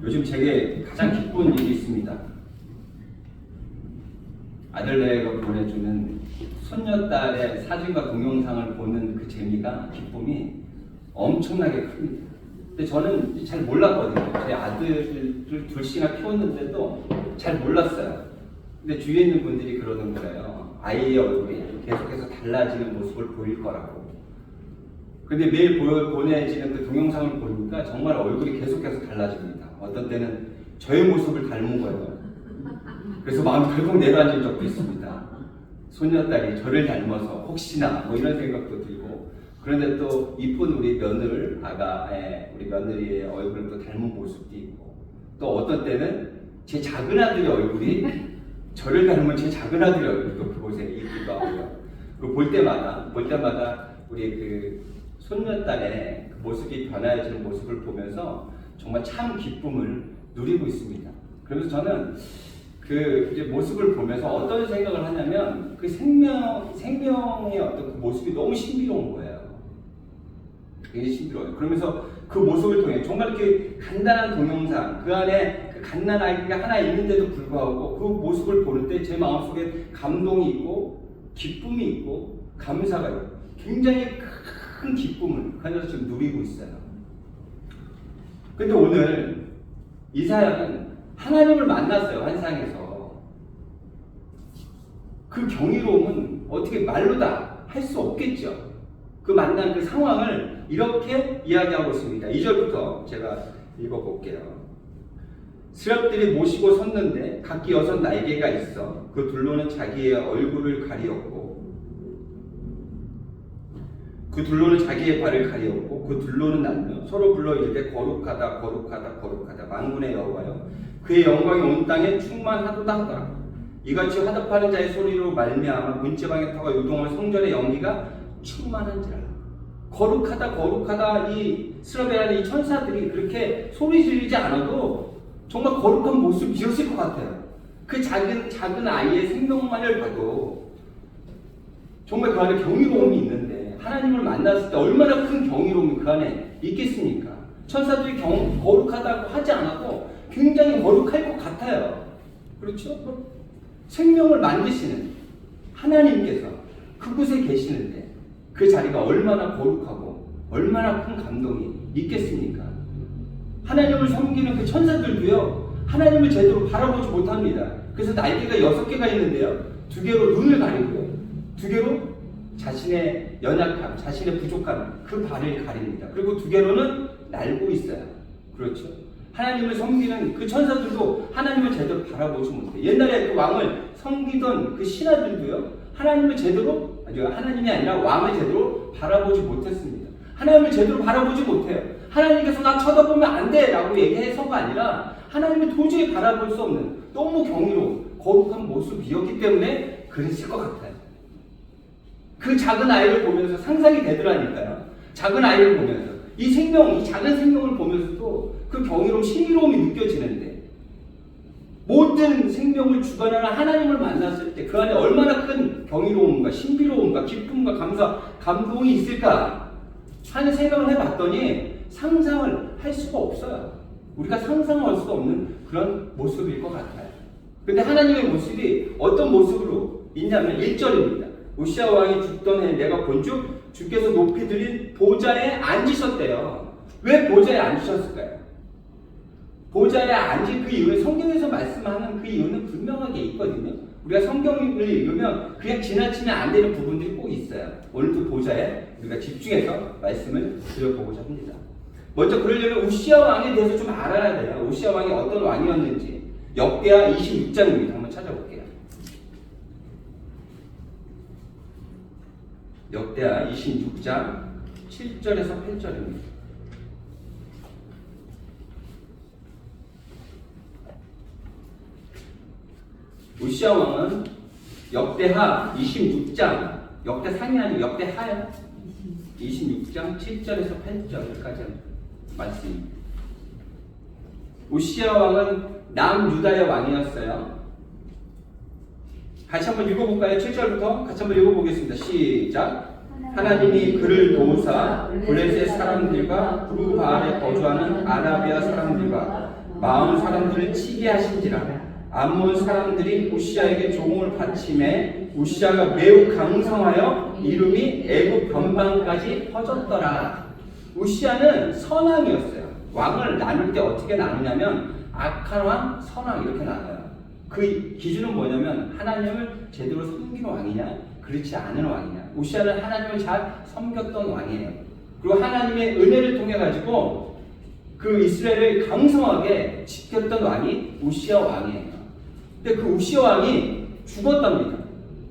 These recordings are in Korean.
요즘 제게 가장 기쁜 일이 있습니다. 아들네가 보내주는 손녀딸의 사진과 동영상을 보는 그 재미가, 기쁨이 엄청나게 큽니다. 근데 저는 잘 몰랐거든요. 제 아들을 둘씩이나 키웠는데도 잘 몰랐어요. 근데 주위에 있는 분들이 그러는 거예요. 아이의 얼굴이 계속해서 달라지는 모습을 보일 거라고. 근데 매일 보내지는 그 동영상을 보니까 정말 얼굴이 계속해서 달라집니다. 어떤 때는 저의 모습을 닮은 거예요. 그래서 마음이 결국 내려앉은 적도 있습니다. 손녀딸이 저를 닮아서 혹시나 뭐 이런 생각도 들고, 그런데 또 이쁜 우리 우리 며느리의 얼굴을 또 닮은 모습도 있고, 또 어떤 때는 제 작은 아들의 얼굴이 저를 닮은 제 작은 아들의 얼굴도 그곳에 있기도 하고요. 그리고 볼 때마다 우리 그 손녀딸의 그 모습이 변화해지는 모습을 보면서 정말 참 기쁨을 누리고 있습니다. 그래서 저는 그 이제 모습을 보면서 어떤 생각을 하냐면, 그 생명의 어떤 그 모습이 너무 신비로운 거예요. 굉장히 신비로워요. 그러면서 그 모습을 통해 정말 이렇게 간단한 동영상, 그 안에 그 갓난 아이가 하나 있는데도 불구하고 그 모습을 보는데 제 마음속에 감동이 있고 기쁨이 있고 감사가 있고 굉장히 큰 기쁨을 그 안에서 지금 누리고 있어요. 근데 오늘 이사야는 하나님을 만났어요, 환상에서. 그 경이로움은 어떻게 말로 다 할 수 없겠죠. 그 만난 그 상황을 이렇게 이야기하고 있습니다. 2절부터 제가 읽어볼게요. 스랍들이 모시고 섰는데 각기 6 날개가 있어 그 둘로는 자기의 얼굴을 가리었고, 그 둘로는 자기의 발을 가리었고, 그 둘로는 날며 서로 불러 이르되 거룩하다 거룩하다 거룩하다 만군의 여호와여, 그의 영광이 온 땅에 충만하도다 하더라. 이같이 화답하는 자의 소리로 말미암아 문지방의 터가 요동하는 성전의 연기가 충만한지라. 거룩하다 거룩하다, 이 스라벨하는 이 천사들이 그렇게 소리 지르지 않아도 정말 거룩한 모습이었을 것 같아요. 그 작은 아이의 생명만을 봐도 정말 그 안에 경이로움이 있는데, 하나님을 만났을 때 얼마나 큰 경이로움이 그 안에 있겠습니까? 천사들이 거룩하다고 하지 않아도 굉장히 거룩할 것 같아요. 그렇죠? 생명을 만드시는 하나님께서 그곳에 계시는데 그 자리가 얼마나 거룩하고 얼마나 큰 감동이 있겠습니까? 하나님을 섬기는 그 천사들도요, 하나님을 제대로 바라보지 못합니다. 그래서 날개가 6개가 있는데요, 2개로 눈을 가리고요, 2개로 자신의 연약함, 자신의 부족함, 그 발을 가립니다. 그리고 2개로는 날고 있어요. 그렇죠? 하나님을 섬기는 그 천사들도 하나님을 제대로 바라보지 못해요. 옛날에 그 왕을 섬기던 그 신하들도요, 하나님을 제대로, 하나님이 아니라 왕을 제대로 바라보지 못했습니다. 하나님을 제대로 바라보지 못해요. 하나님께서 나 쳐다보면 안 돼 라고 얘기해서가 아니라 하나님을 도저히 바라볼 수 없는 너무 경이로운 거룩한 모습이었기 때문에 그랬을 것 같아요. 그 작은 아이를 보면서 상상이 되더라니까요. 작은 아이를 보면서 이 작은 생명을 보면서도 그 경이로움, 신비로움이 느껴지는데, 모든 생명을 주관하는 하나님을 만났을 때 그 안에 얼마나 큰 경이로움과 신비로움과 기쁨과 감동이 있을까 하는 생각을 해봤더니 상상을 할 수가 없어요. 우리가 상상할 수가 없는 그런 모습일 것 같아요. 근데 하나님의 모습이 어떤 모습으로 있냐면 1절입니다. 우시야 왕이 죽던 해 내가 본즉 주께서 높이 들인 보좌에 앉으셨대요. 왜 보좌에 앉으셨을까요? 보좌에 앉은 그 이유는 성경에서 말씀하는 그 이유는 분명하게 있거든요. 우리가 성경을 읽으면 그냥 지나치면 안 되는 부분들이 꼭 있어요. 오늘도 보좌에 우리가 집중해서 말씀을 드려보고자 합니다. 먼저 그러려면 우시야 왕에 대해서 좀 알아야 돼요. 우시야 왕이 어떤 왕이었는지. 역대하 26장입니다. 한번 찾아볼게요. 역대하 26장 7절에서 8절입니다. 우시야 왕은 역대하 26장, 역대상이 아니고 역대하야, 26장 7절에서 8절까지 말씀입니다. 우시야 왕은 남유다의 왕이었어요. 같이 한번 읽어볼까요? 7절부터 같이 한번 읽어보겠습니다. 시작. 하나님이 그를 도우사 블레셋 사람들과 부르바알에 거주하는 아라비아 사람들과 마온 사람들을 치게 하신지라. 암몬 사람들이 우시아에게 종을 바침에 우시아가 매우 강성하여 이름이 애굽 변방까지 퍼졌더라. 우시아는 선왕이었어요. 왕을 나눌 때 어떻게 나누냐면 악한 왕, 선왕 이렇게 나눠요. 그 기준은 뭐냐면 하나님을 제대로 섬기는 왕이냐 그렇지 않은 왕이냐. 우시아는 하나님을 잘 섬겼던 왕이에요. 그리고 하나님의 은혜를 통해 가지고 그 이스라엘을 강성하게 지켰던 왕이 우시아 왕이에요. 근데 그 우시아 왕이 죽었답니다.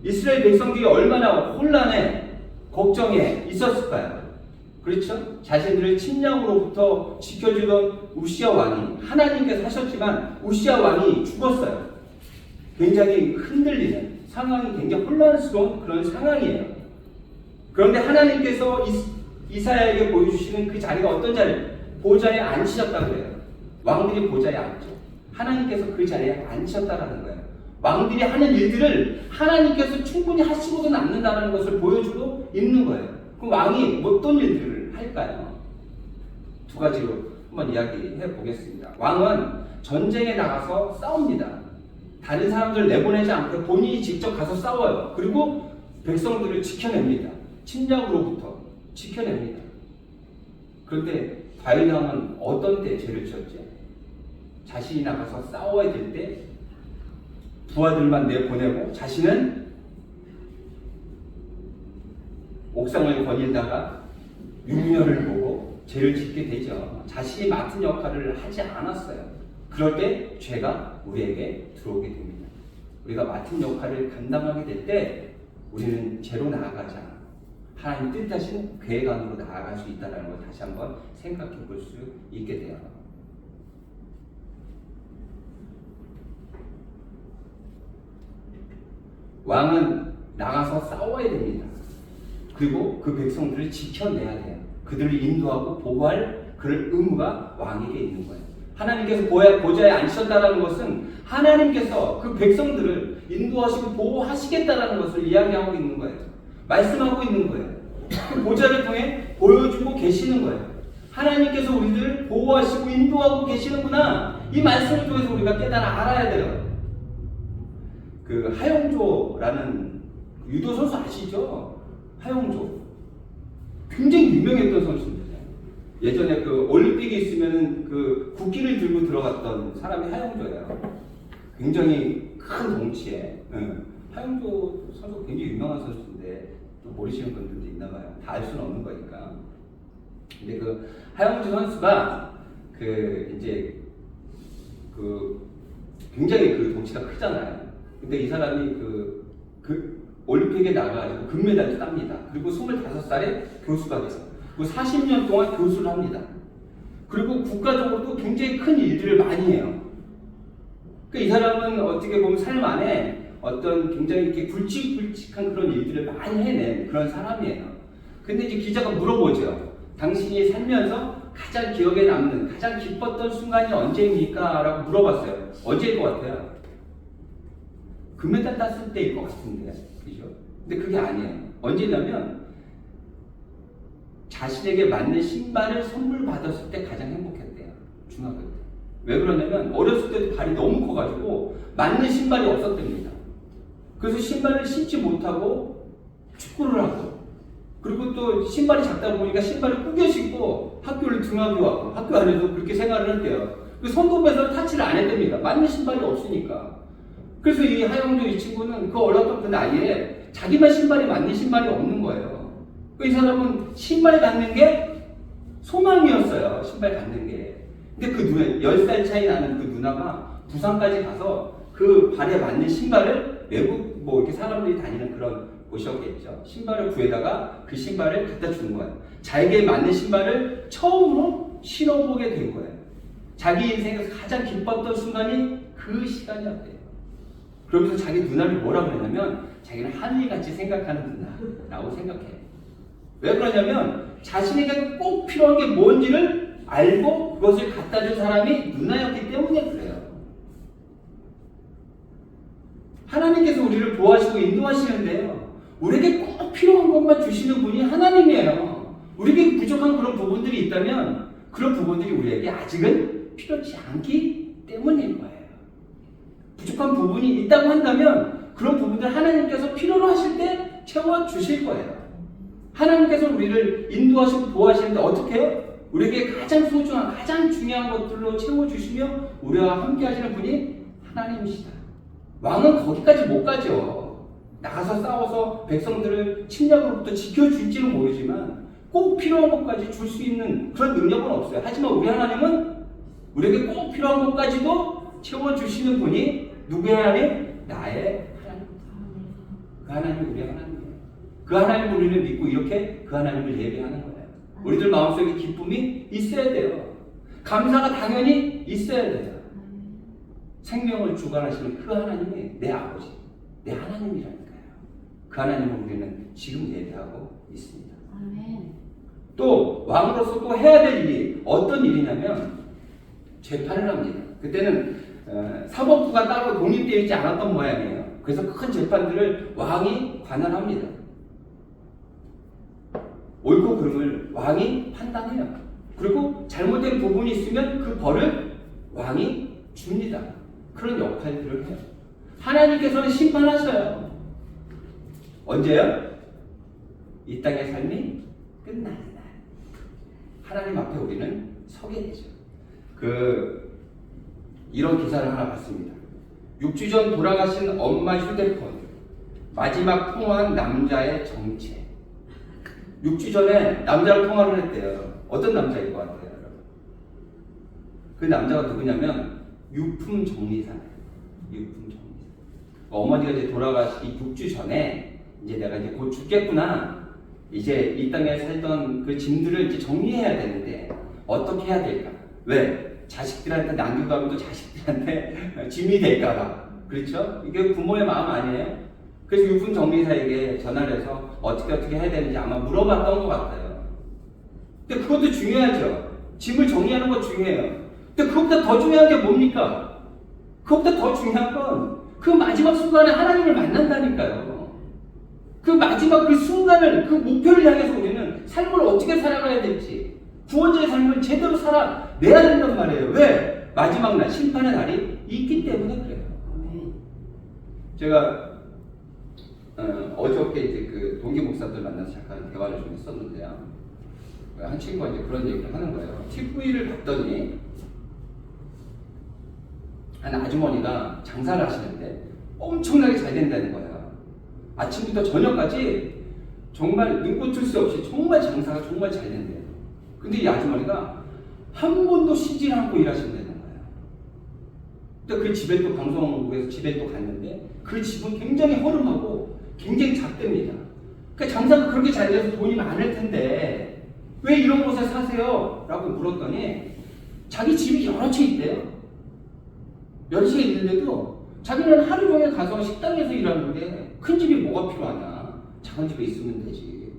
이스라엘 백성들이 얼마나 혼란에 걱정에 있었을까요? 그렇죠? 자신들을 침략으로부터 지켜주던 우시아 왕이 하나님께서 하셨지만 우시아 왕이 죽었어요. 굉장히 흔들리는 상황이 굉장히 혼란스러운 그런 상황이에요. 그런데 하나님께서 이사야에게 보여주시는 그 자리가 어떤 자리? 보좌에 앉으셨다고 그래요. 왕들이 보좌에 앉죠. 하나님께서 그 자리에 앉으셨다라는 거예요. 왕들이 하는 일들을 하나님께서 충분히 하시고도 남는다는 것을 보여주고 있는 거예요. 그럼 왕이 어떤 일들을 할까요? 두 가지로 한번 이야기해 보겠습니다. 왕은 전쟁에 나가서 싸웁니다. 다른 사람들을 내보내지 않고 본인이 직접 가서 싸워요. 그리고 백성들을 지켜냅니다. 침략으로부터 지켜냅니다. 그런데 다윗 왕은 어떤 때 죄를 지었죠? 자신이 나가서 싸워야 될 때 부하들만 내보내고 자신은 옥상을 거닐다가 육녀를 보고 죄를 짓게 되죠. 자신이 맡은 역할을 하지 않았어요. 그럴 때 죄가 우리에게 들어오게 됩니다. 우리가 맡은 역할을 감당하게 될 때 우리는 죄로 나아가지 않아요. 하나님 뜻하신 계획 안으로 나아갈 수 있다는 걸 다시 한번 생각해 볼 수 있게 돼요. 왕은 나가서 싸워야 됩니다. 그리고 그 백성들을 지켜내야 돼요. 그들을 인도하고 보호할 그럴 의무가 왕에게 있는 거예요. 하나님께서 보좌에 앉으셨다는 것은 하나님께서 그 백성들을 인도하시고 보호하시겠다는 것을 이야기하고 있는 거예요. 말씀하고 있는 거예요. 그 보좌를 통해 보여주고 계시는 거예요. 하나님께서 우리들을 보호하시고 인도하고 계시는구나. 이 말씀을 통해서 우리가 깨달아 알아야 돼요. 그 하용조라는 유도 선수 아시죠? 하용조. 굉장히 유명했던 선수입니다. 예전에 그 올림픽에 있으면은 그 국기를 들고 들어갔던 사람이 하용조예요. 굉장히 큰 덩치에. 하용조 선수 굉장히 유명한 선수인데 또 모르시는 분들도 있나 봐요. 다 알 수는 없는 거니까. 근데 그 하용조 선수가 그 이제 그 굉장히 그 덩치가 크잖아요. 근데 이 사람이 그 올림픽에 나가가지고 금메달을 땁니다. 그리고 25살에 교수가 돼요. 그리고 40년 동안 교수를 합니다. 그리고 국가적으로도 굉장히 큰 일들을 많이 해요. 그러니까 이 사람은 어떻게 보면 삶 안에 어떤 굉장히 이렇게 굵직굵직한 그런 일들을 많이 해낸 그런 사람이에요. 근데 이제 기자가 물어보죠. 당신이 살면서 가장 기억에 남는, 가장 기뻤던 순간이 언제입니까? 라고 물어봤어요. 언제일 것 같아요? 금메달 땄을 때일 것 같은데, 그죠? 근데 그게 아니에요. 언제냐면 자신에게 맞는 신발을 선물 받았을 때 가장 행복했대요. 중학교 때. 왜 그러냐면 어렸을 때도 발이 너무 커가지고 맞는 신발이 없었답니다. 그래서 신발을 신지 못하고 축구를 하고, 그리고 또 신발이 작다 보니까 신발을 꾸겨 신고 학교를 등하교 하고 학교 안에서 그렇게 생활을 했대요. 그 선도부에서 타치를 안 했답니다. 맞는 신발이 없으니까. 그래서 이 하용조 이 친구는 그 어렸던 그 나이에 자기만 신발이 맞는 신발이 없는 거예요. 이 사람은 신발 갖는 게 소망이었어요. 신발 갖는 게. 근데 그 누나, 10살 차이 나는 그 누나가 부산까지 가서 그 발에 맞는 신발을 외국 뭐 이렇게 사람들이 다니는 그런 곳이었겠죠. 신발을 구해다가 그 신발을 갖다 주는 거예요. 자기에게 맞는 신발을 처음으로 신어보게 된 거예요. 자기 인생에서 가장 기뻤던 순간이 그 시간이었대요. 그러면서 자기 누나를 뭐라고 그러냐면 자기는 하늘같이 생각하는 누나라고 생각해요. 왜 그러냐면 자신에게 꼭 필요한 게 뭔지를 알고 그것을 갖다 준 사람이 누나였기 때문에 그래요. 하나님께서 우리를 보호하시고 인도하시는데요. 우리에게 꼭 필요한 것만 주시는 분이 하나님이에요. 우리에게 부족한 그런 부분들이 있다면 그런 부분들이 우리에게 아직은 필요치 않기 때문인 거예요. 부족한 부분이 있다고 한다면 그런 부분들 하나님께서 필요로 하실 때 채워주실 거예요. 하나님께서 우리를 인도하시고 도와주시는데 어떻게 해요? 우리에게 가장 소중한, 가장 중요한 것들로 채워주시며 우리와 함께 하시는 분이 하나님이시다. 왕은 거기까지 못 가죠. 나가서 싸워서 백성들을 침략으로부터 지켜줄지는 모르지만 꼭 필요한 것까지 줄 수 있는 그런 능력은 없어요. 하지만 우리 하나님은 우리에게 꼭 필요한 것까지도 채워주시는 분이 누구의 하나님? 나의 하나님. 그 하나님이 우리의 하나님이에요. 그 하나님을 우리는 믿고 이렇게 그 하나님을 예배하는 거예요. 우리들 마음속에 기쁨이 있어야 돼요. 감사가 당연히 있어야 돼요. 생명을 주관하시는 그 하나님이 내 아버지, 내 하나님이라니까요. 그 하나님을 우리는 지금 예배하고 있습니다. 아멘. 또 왕으로서 또 해야 될 일이 어떤 일이냐면 재판을 합니다. 그때는 사법부가 따로 독립되어 있지 않았던 모양이에요. 그래서 큰 재판들을 왕이 관할합니다. 옳고 그름을 왕이 판단해요. 그리고 잘못된 부분이 있으면 그 벌을 왕이 줍니다. 그런 역할들을 해요. 하나님께서는 심판하셔요. 언제요? 이 땅의 삶이 끝나는 날. 하나님 앞에 우리는 서게 되죠. 이런 기사를 하나 봤습니다. 6주 전 돌아가신 엄마 휴대폰, 마지막 통화한 남자의 정체. 6주 전에 남자를 통화를 했대요. 어떤 남자일 것 같아요, 여러분? 그 남자가 누구냐면 유품 정리사예요. 유품 정리사. 어머니가 이제 돌아가시기 6주 전에 이제 내가 이제 곧 죽겠구나. 이제 이 땅에 살던 그 짐들을 이제 정리해야 되는데 어떻게 해야 될까? 왜? 자식들한테 남기고 가면 또 자식들한테 짐이 될까봐. 그렇죠? 이게 부모의 마음 아니에요? 그래서 유품 정리사에게 전화를 해서 어떻게 해야 되는지 아마 물어봤던 것 같아요. 근데 그것도 중요하죠. 짐을 정리하는 거 중요해요. 근데 그것보다 더 중요한 게 뭡니까? 그것보다 더 중요한 건 그 마지막 순간에 하나님을 만난다니까요. 그 마지막 그 순간을, 그 목표를 향해서 우리는 삶을 어떻게 살아가야 될지, 구원자의 삶을 제대로 살아내야 된단 말이에요. 왜? 마지막 날, 심판의 날이 있기 때문에 그래요. 제가 어저께 이제 그 동기 목사들 만나서 잠깐 대화를 좀 했었는데요. 한 친구가 이제 그런 얘기를 하는 거예요. TV를 봤더니 한 아주머니가 장사를 하시는데 엄청나게 잘 된다는 거예요. 아침부터 저녁까지 정말 눈꽃을 수 없이 정말 장사가 정말 잘 된대요. 근데 이 아주머니가 한 번도 쉬지 않고 일하신다는 거예요. 근데 그 집에 또 방송국에서 집에 또 갔는데 그 집은 굉장히 허름하고 굉장히 작답니다. 그러니까 장사가 그렇게 잘 돼서 돈이 많을 텐데 왜 이런 곳에 사세요? 라고 물었더니 자기 집이 여러 채 있대요. 여러 채 있는데도 자기는 하루 종일 가서 식당에서 일하는데 큰 집이 뭐가 필요하냐? 작은 집에 있으면 되지.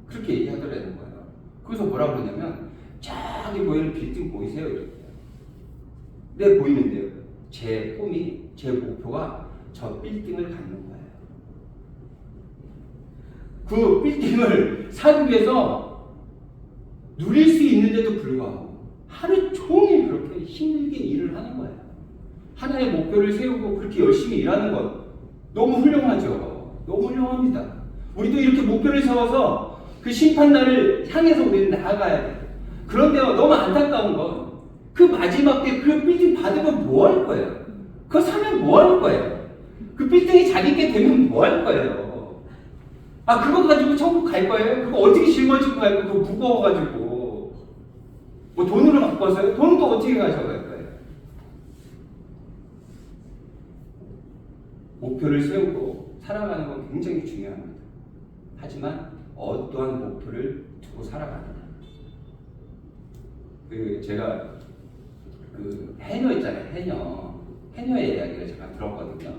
그렇게 얘기하더라는 거예요. 그래서 뭐라 그러냐면 저기 보이는 빌딩 보이세요? 이렇게. 네, 보이는데요. 제 꿈이, 제 목표가 저 빌딩을 갖는 거예요. 그 빌딩을 사기 위해서 누릴 수 있는데도 불구하고 하루 종일 그렇게 힘들게 일을 하는 거예요. 하나의 목표를 세우고 그렇게 열심히 일하는 것 너무 훌륭하죠. 너무 훌륭합니다. 우리도 이렇게 목표를 세워서 그 심판날을 향해서 우리는 나아가야 돼요. 그런데 너무 안타까운 건 그 마지막 때 그 빌딩 받으면 뭐 할 거예요? 그거 사면 뭐 할 거예요? 그 빌딩이 자기께 되면 뭐 할 거예요? 아, 그거 가지고 천국 갈 거예요? 그거 어떻게 짊어지고 갈 거예요? 그거 무거워가지고. 뭐 돈으로 바꿔서요? 돈은 또 어떻게 가져갈 거예요? 목표를 세우고 살아가는 건 굉장히 중요합니다. 하지만 어떠한 목표를 두고 살아가느냐. 제가 해녀 있잖아요. 해녀의 이야기를 제가 들었거든요.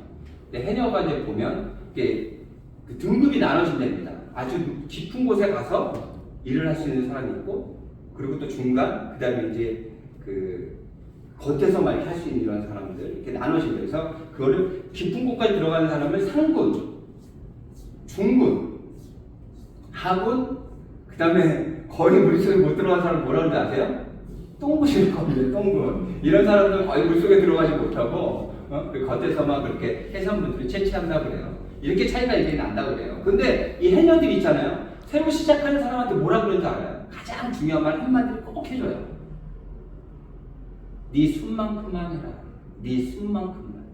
근데 해녀가 이제 보면 이게 그 등급이 나눠진답니다. 아주 깊은 곳에 가서 일을 할 수 있는 사람이 있고, 그리고 또 중간, 그 다음에 이제 겉에서만 이렇게 할 수 있는 이런 사람들 이렇게 나눠지면서 그거를 깊은 곳까지 들어가는 사람을 상군, 중군, 하군, 그 다음에 거의 물속에 못 들어간 사람 뭐라 그러는지 아세요? 똥군일 겁니다. 똥군. 이런 사람들은 거의 물속에 들어가지 못하고 그 겉에서 막 그렇게 해산물들을 채취한다고 그래요. 이렇게 차이가 이제 난다고 그래요. 근데 이 해녀들 있잖아요. 새로 시작하는 사람한테 뭐라 그러는지 알아요? 가장 중요한 말 한마디를 꼭 해줘요. 네 숨만큼만 해라. 네 숨만큼만.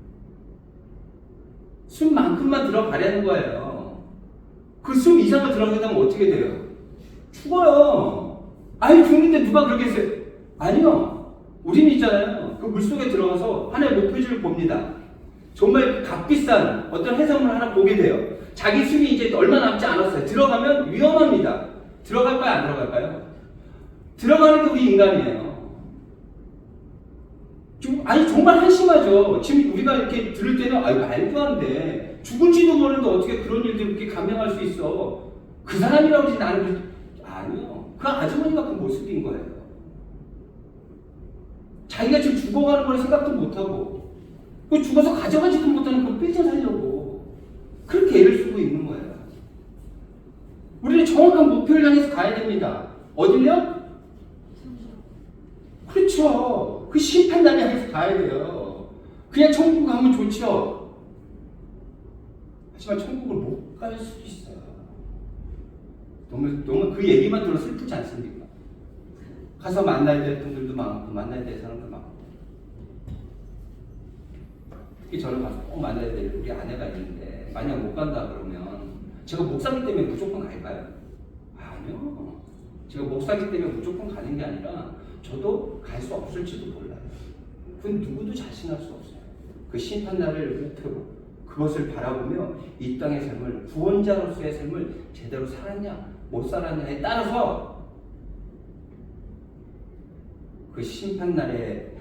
숨만큼만 들어가려는 거예요. 그 숨 이상을 들어가게 되면 어떻게 돼요? 죽어요. 아니 죽는데 누가 그렇게 했어요? 아니요. 우리는 있잖아요. 그 물속에 들어가서 하나의 목표지를 봅니다. 정말 값비싼 어떤 해산물 하나 보게 돼요. 자기 숨이 이제 얼마 남지 않았어요. 들어가면 위험합니다. 들어갈까요? 안 들어갈까요? 들어가는 게 우리 인간이에요. 아니 정말 한심하죠. 지금 우리가 이렇게 들을 때는 말도 안 돼. 죽은지도 모르는데 어떻게 그런 일들 이렇게 감당할 수 있어. 그 사람이라고 하지 나는 아니요. 그 아주머니가 그 모습인 거예요. 자기가 지금 죽어가는 걸 생각도 못하고 그 죽어서 가져가지도 못하는 그 뺏어 살려고 그렇게 애를 쓰고 있는 거예요. 우리는 정확한 목표를 향해서 가야 됩니다. 어딜요? 그렇죠. 그 심판단에 향해서 가야 돼요. 그냥 천국 가면 좋죠. 하지만 천국을 못 갈 수도 있어요. 너무 그 얘기만 들어 슬프지 않습니까? 가서 만나야 될 분들도 많고 만나야 될 사람도 많고 특히 저는 가서 꼭 만나야 될 우리 아내가 있는데 만약 못 간다 그러면 제가 목사기 때문에 무조건 갈까요? 아니요. 제가 목사기 때문에 무조건 가는 게 아니라 저도 갈 수 없을지도 몰라요. 그건 누구도 자신할 수 없어요. 그 심판날을 목표로 그것을 바라보며 이 땅의 삶을 구원자로서의 삶을 제대로 살았냐 못 살았냐에 따라서 그 심판날의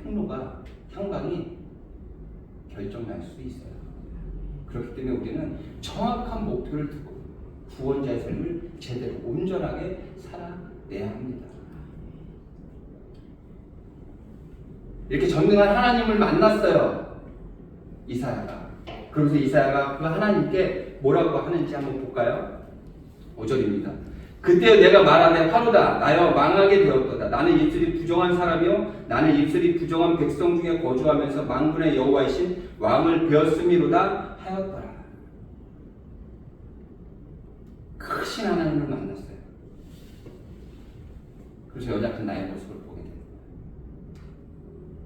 향방이 결정날 수 있어요. 그렇기 때문에 우리는 정확한 목표를 두고 구원자의 삶을 제대로 온전하게 살아내야 합니다. 이렇게 전능한 하나님을 만났어요. 이사야가. 그러면서 이사야가 그 하나님께 뭐라고 하는지 한번 볼까요? 5절입니다. 그때 내가 말하되 하루다 나여 망하게 되었도다. 나는 입술이 부정한 사람이요 나는 입술이 부정한 백성 중에 거주하면서 만군의 여호와이신 왕을 베었음이로다 하였더라. 크신 하나님을 만났어요. 그래서 연약한 나의 모습을 보게 됩니다.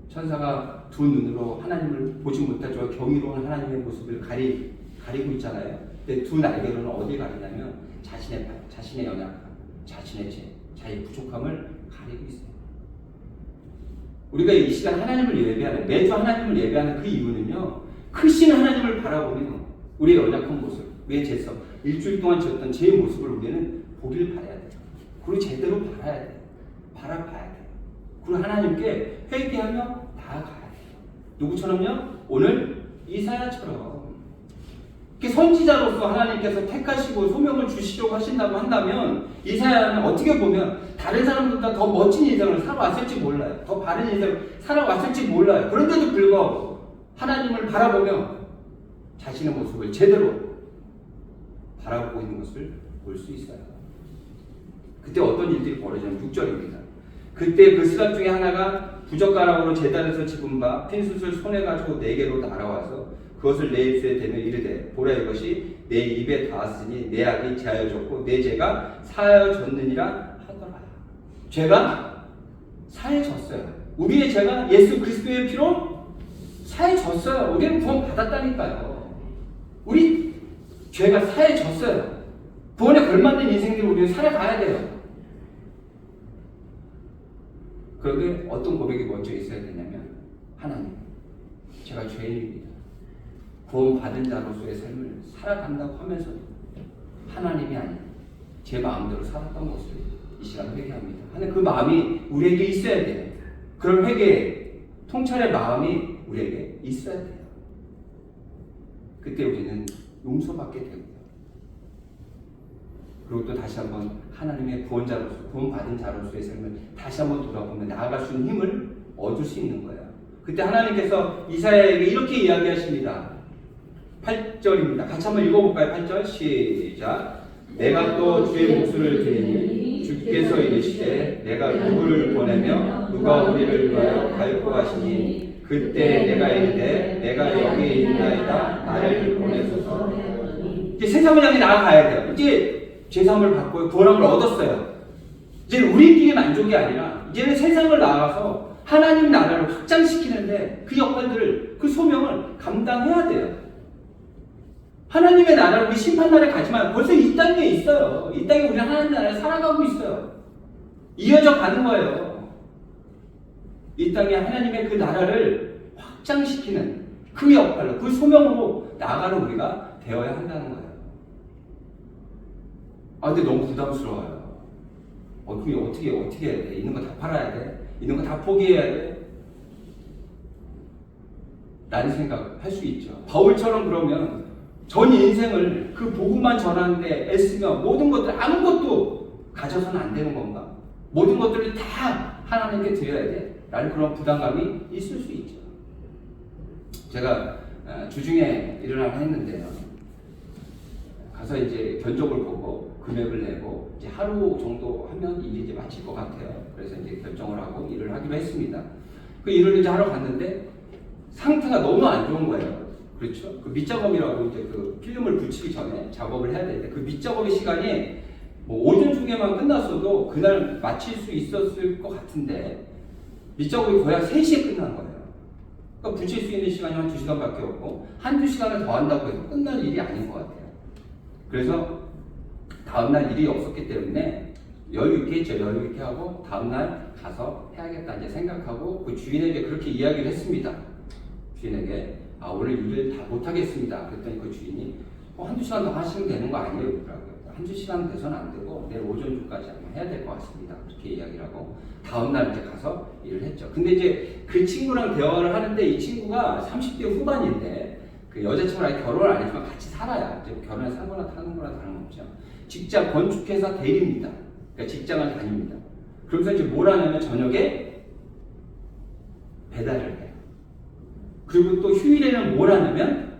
천사가 두 눈으로 하나님을 보지 못하죠. 경이로운 하나님의 모습을 가리고 있잖아요. 근데 두 날개로는 어디 가리냐면 자신의 발, 자신의 연약함, 자신의 죄, 자기 부족함을 가리고 있어요. 우리가 이 시간 하나님을 예배하는, 매주 하나님을 예배하는 그 이유는요, 크신 하나님을 바라보며 우리의 연약한 모습, 우리의 죄성, 일주일 동안 지었던 제 모습을 우리는 보길 바라야 돼요. 그리고 제대로 바라야 돼요. 바라봐야 돼요. 그리고 하나님께 회개하며 나아가야 돼요. 누구처럼요? 오늘 이사야처럼. 선지자로서 하나님께서 택하시고 소명을 주시려고 하신다고 한다면 이사야는 어떻게 보면 다른 사람보다 더 멋진 인생을 살아왔을지 몰라요. 더 바른 인생을 살아왔을지 몰라요. 그런데도 불구하고 하나님을 바라보며 자신의 모습을 제대로 바라보고 있는 것을 볼 수 있어요. 그때 어떤 일들이 벌어지냐면 6절입니다. 그때 그 스랍 중에 하나가 부젓가락으로 제단에서 집은 바 핀숯을 손에 가지고 내게로 날아와서 그것을 내 입술에 대며 이르되 보라 이것이 내 입에 닿았으니 내 악이 제하여졌고 내 죄가 사하여졌느니라 하더라. 죄가 사해졌어요. 우리의 죄가 예수 그리스도의 피로 사해졌어요. 우리는 구원 받았다니까요. 우리 죄가 사해졌어요. 구원에 걸맞는 인생들을 우리는 살아가야 돼요. 그런데 어떤 고백이 먼저 있어야 되냐면 하나님, 제가 죄인입니다. 구원받은 자로서의 삶을 살아간다고 하면서도 하나님이 아닌 제 마음대로 살았던 것을 이 시간 회개합니다 하는 그 마음이 우리에게 있어야 돼요. 그런 회개, 통찰의 마음이 우리에게 있어야 돼요. 그때 우리는 용서받게 됩니다. 그리고 또 다시 한번 하나님의 구원자로서, 구원받은 자로서의 삶을 다시 한번 돌아보며 나아갈 수 있는 힘을 얻을 수 있는 거예요. 그때 하나님께서 이사야에게 이렇게 이야기하십니다. 8절입니다. 같이 한번 읽어볼까요? 8절 시작. 내가 또 주의 목소리를 들으니 주께서 이르시되 내가 누구를 보내며 누가 우리를 위하여 갈고 하시니 그때 내가 이르되 내가 여기에 있나이다 나를 보내소서. 이제 세상을 향해 나아가야 돼요. 이제 죄사함을 받고 구원함을 얻었어요. 이제 우리끼리 만족이 아니라 이제는 세상을 나아가서 하나님 나라를 확장시키는데 그 역할들을 그 소명을 감당해야 돼요. 하나님의 나라를 우리 심판날에 가지만 벌써 이 땅에 있어요. 이 땅에 우리는 하나님 나라에 살아가고 있어요. 이어져 가는 거예요. 이 땅에 하나님의 그 나라를 확장시키는 그 역할로 그 소명으로 나아가는 우리가 되어야 한다는 거예요. 아 근데 너무 부담스러워요. 그게 어떻게 해야 돼? 있는 거 다 팔아야 돼? 있는 거 다 포기해야 돼? 라는 생각을 할 수 있죠. 바울처럼 그러면 전 인생을 그 복음만 전하는데 애쓰며 모든 것들 아무것도 가져서는 안 되는 건가? 모든 것들을 다 하나님께 드려야 돼? 라는 그런 부담감이 있을 수 있죠. 제가 주중에 일을 하나 했는데요. 가서 이제 견적을 보고 금액을 내고 이제 하루 정도 하면 일이 이제 마칠 것 같아요. 그래서 이제 결정을 하고 일을 하기로 했습니다. 그 일을 이제 하러 갔는데 상태가 너무 안 좋은 거예요. 그렇죠? 그 밑작업이라고 이제 그 필름을 붙이기 전에 작업을 해야 되는데 그 밑작업의 시간이 뭐 오전 중에만 끝났어도 그날 마칠 수 있었을 것 같은데 밑작업이 거의 한 3시에 끝난 거예요. 그러니까 붙일 수 있는 시간이 한 2시간밖에 없고 한두 시간을 더 한다고 해도 끝날 일이 아닌 것 같아요. 그래서 다음날 일이 없었기 때문에 여유 있게 했죠. 여유 있게 하고 다음날 가서 해야겠다 이제 생각하고 그 주인에게 그렇게 이야기를 했습니다. 주인에게 오늘 일을 다 못하겠습니다. 그랬더니 그 주인이 한두 시간 더 하시면 되는 거 아니에요? 그러더라고요. 한두 시간 돼서는 안 되고 내일 오전 중까지 해야 될 것 같습니다. 그렇게 이야기를 하고 다음날 이제 가서 일을 했죠. 근데 이제 그 친구랑 대화를 하는데 이 친구가 30대 후반인데 그 여자친구랑 아직 결혼을 안 했지만 같이 살아야 이제 결혼에 사거나 타는 거나 다름없죠. 직장 건축회사 대리입니다. 그러니까 직장을 다닙니다. 그러면서 이제 뭘 하냐면 저녁에 배달을 해요. 그리고 또 휴일에는 뭘 하냐면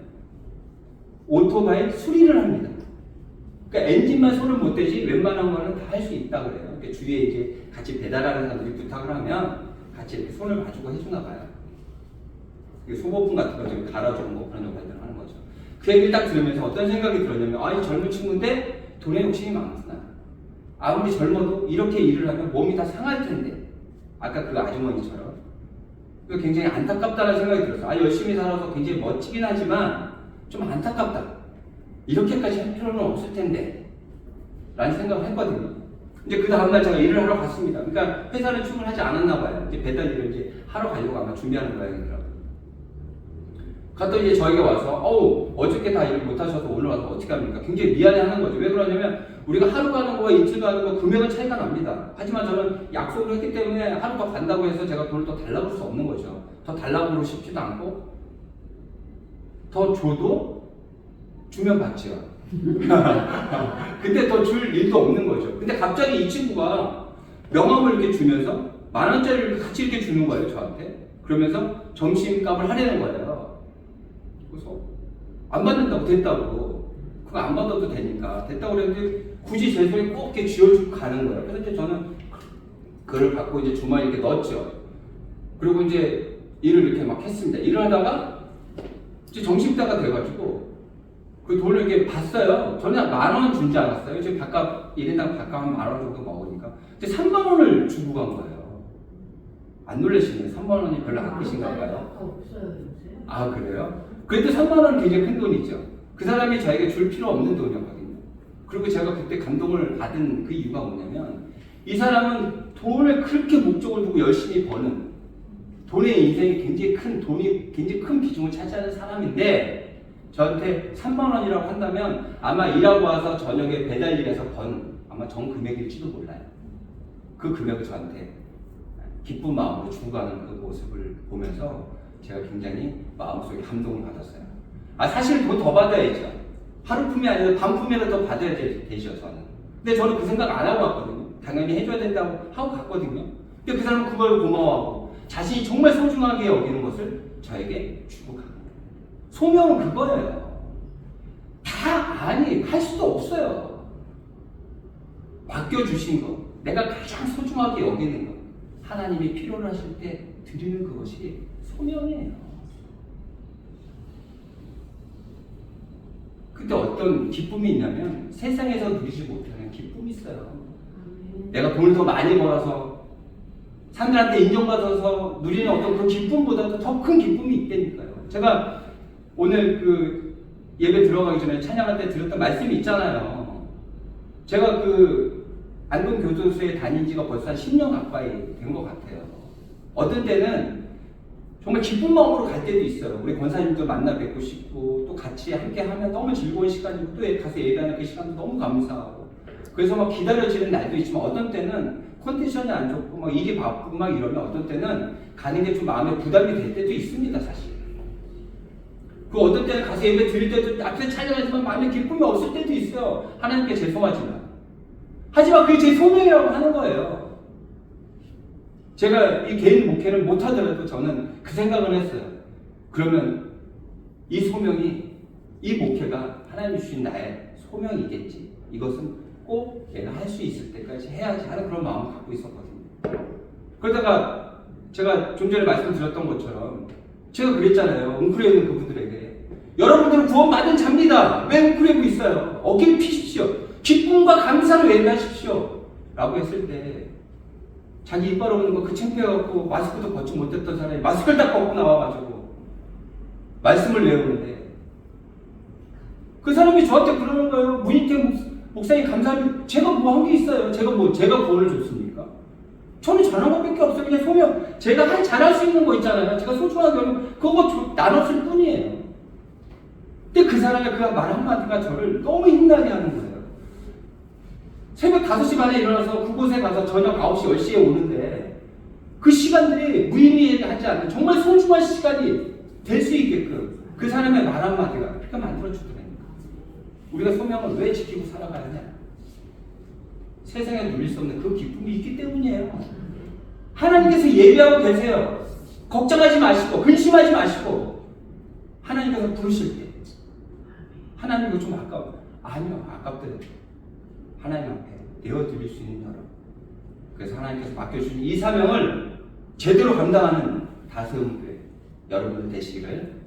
오토바이 수리를 합니다. 그러니까 엔진만 손을 못 대지 웬만한 거는 다 할 수 있다 그래요. 그러니까 주위에 이제 같이 배달하는 사람들이 부탁을 하면 같이 이렇게 손을 봐주고 해주나 봐요. 소모품 같은 거 좀 갈아주는 거 그런 역할들을 하는 거죠. 그 얘기를 딱 들으면서 어떤 생각이 들었냐면 이 젊은 친구인데 돈에 욕심이 많구나. 아무리 젊어도 이렇게 일을 하면 몸이 다 상할 텐데 아까 그 아주머니처럼 굉장히 안타깝다는 생각이 들었어요. 열심히 살아서 굉장히 멋지긴 하지만 좀 안타깝다. 이렇게까지 할 필요는 없을 텐데 라는 생각을 했거든요. 이제 그 다음날 제가 일을 하러 갔습니다. 그러니까 회사는 출근하지 않았나 봐요. 이제 배달 일을 이제 하러 가려고 아마 준비하는 모양이더라고요. 갔더니 이제 저에게 와서 어저께 다 일을 못 하셔서 오늘 와서 어떻게 합니까? 굉장히 미안해 하는 거죠. 왜 그러냐면 우리가 하루 가는 거와 이틀 가는 거 금액은 차이가 납니다. 하지만 저는 약속을 했기 때문에 하루 더 간다고 해서 제가 돈을 더 달라고 할 수 없는 거죠. 더 달라고 그러고 싶지도 않고 더 줘도 주면 받죠. 근데 더 줄 일도 없는 거죠. 근데 갑자기 이 친구가 명함을 이렇게 주면서 10,000원짜리를 같이 이렇게 주는 거예요, 저한테. 그러면서 점심값을 하려는 거예요. 그래서 안 받는다고 됐다고. 그거 안 받아도 되니까 됐다고 그랬는데 굳이 제 손에 꼭 이렇게 쥐어주고 가는 거예요. 그래서 이제 저는 그걸 갖고 이제 주머니에 이렇게 넣었죠. 그리고 이제 일을 이렇게 막 했습니다. 일을 하다가 이제 점심때가 돼가지고 그 돈을 이렇게 봤어요. 저는 10,000원 준지 않았어요. 지금 밥값 1인당 밥값 한 10,000원 정도 먹으니까 이제 30,000원을 주고 간 거예요. 안 놀라시네요. 30,000원이 별로 안 크신가 봐요. 없어요. 그래요? 그때 30,000원은 굉장히 큰 돈이죠. 그 사람이 저에게 줄 필요 없는 돈이었거든요. 그리고 제가 그때 감동을 받은 그 이유가 뭐냐면 이 사람은 돈을 그렇게 목적을 두고 열심히 버는 돈의 인생이 굉장히 큰 돈이 굉장히 큰 비중을 차지하는 사람인데 저한테 30,000원이라고 한다면 아마 일하고 와서 저녁에 배달 일해서 번 아마 전 금액일지도 몰라요. 그 금액을 저한테 기쁜 마음으로 주고 가는 그 모습을 보면서 제가 굉장히 마음속에 감동을 받았어요. 사실 돈 더 받아야죠. 하루품이 아니라 반품이라도 더 받아야 되죠, 저는. 근데 저는 그 생각 안 하고 갔거든요. 당연히 해줘야 된다고 하고 갔거든요. 근데 그 사람은 그걸 고마워하고 자신이 정말 소중하게 여기는 것을 저에게 주고 가는 거예요. 소명은 그거예요. 아니, 할 수도 없어요. 맡겨주신 거, 내가 가장 소중하게 여기는 거, 하나님이 필요로 하실 때 드리는 그것이 소명이에요. 근데 어떤 기쁨이 있냐면 세상에서 누리지 못하는 기쁨이 있어요. 내가 돈을 더 많이 벌어서 사람들한테 인정받아서 누리는 어떤 그런 기쁨보다도 더 큰 기쁨이 있다니까요. 제가 오늘 그 예배 들어가기 전에 찬양할 때 들었던 말씀이 있잖아요. 제가 그 안동교도소에 다닌 지가 벌써 한 10년 가까이 된 것 같아요. 어떤 때는 정말 기쁜 마음으로 갈 때도 있어요. 우리 권사님도 만나 뵙고 싶고 또 같이 함께 하면 너무 즐거운 시간이고 또 가서 예배하는 그 시간도 너무 감사하고 그래서 막 기다려지는 날도 있지만 어떤 때는 컨디션이 안 좋고 막 일이 바쁘고 막 이러면 어떤 때는 가는 게 좀 마음에 부담이 될 때도 있습니다, 사실. 그 어떤 때는 가서 예배 드릴 때도 앞에 찬양하지만 마음에 기쁨이 없을 때도 있어요. 하나님께 죄송하지만. 하지만 그게 제 소명이라고 하는 거예요. 제가 이 개인 목회를 못하더라도 저는 그 생각을 했어요. 그러면 이 소명이, 이 목회가 하나님이 주신 나의 소명이겠지. 이것은 꼭 내가 할 수 있을 때까지 해야지 하는 그런 마음을 갖고 있었거든요. 그러다가 제가 좀 전에 말씀드렸던 것처럼 제가 그랬잖아요. 웅크려 있는 그분들에게. 여러분들은 구원받은 자입니다. 왜 웅크리고 있어요? 어깨를 피십시오. 기쁨과 감사를 외면하십시오. 라고 했을 때 자기 이빨 없는 거 그 창피해갖고 마스크도 벗지 못했던 사람이 마스크를 딱 벗고 나와가지고 말씀을 외우는데 그 사람이 저한테 그러는 거예요. 문희태 목사님 감사합니다. 제가 뭐 한 게 있어요? 제가 구원을 줬습니까? 저는 잘한 것밖에 없어요. 그냥 소명. 제가 잘할 수 있는 거 있잖아요. 제가 소중하게 여러분 그거 나눴을 뿐이에요. 근데 그 사람의 그 말 한마디가 저를 너무 힘나게 하는 거예요. 새벽 5시 반에 일어나서 그곳에 가서 저녁 9시, 10시에 오는데 그 시간들이 무의미하지 않는 정말 소중한 시간이 될 수 있게끔 그 사람의 말 한마디가 그렇게 만들어주더라고요. 우리가 소명을 왜 지키고 살아가야 하냐? 세상에 누릴 수 없는 그 기쁨이 있기 때문이에요. 하나님께서 예배하고 계세요. 걱정하지 마시고 근심하지 마시고 하나님께서 부르실 때 하나님 이거 좀 아까워. 아니요, 아깝더라도 하나님 앞에 내어드릴 수 있는 여러분. 그래서 하나님께서 맡겨주신 이 사명을 제대로 감당하는 다스음 교회 여러분 되시기를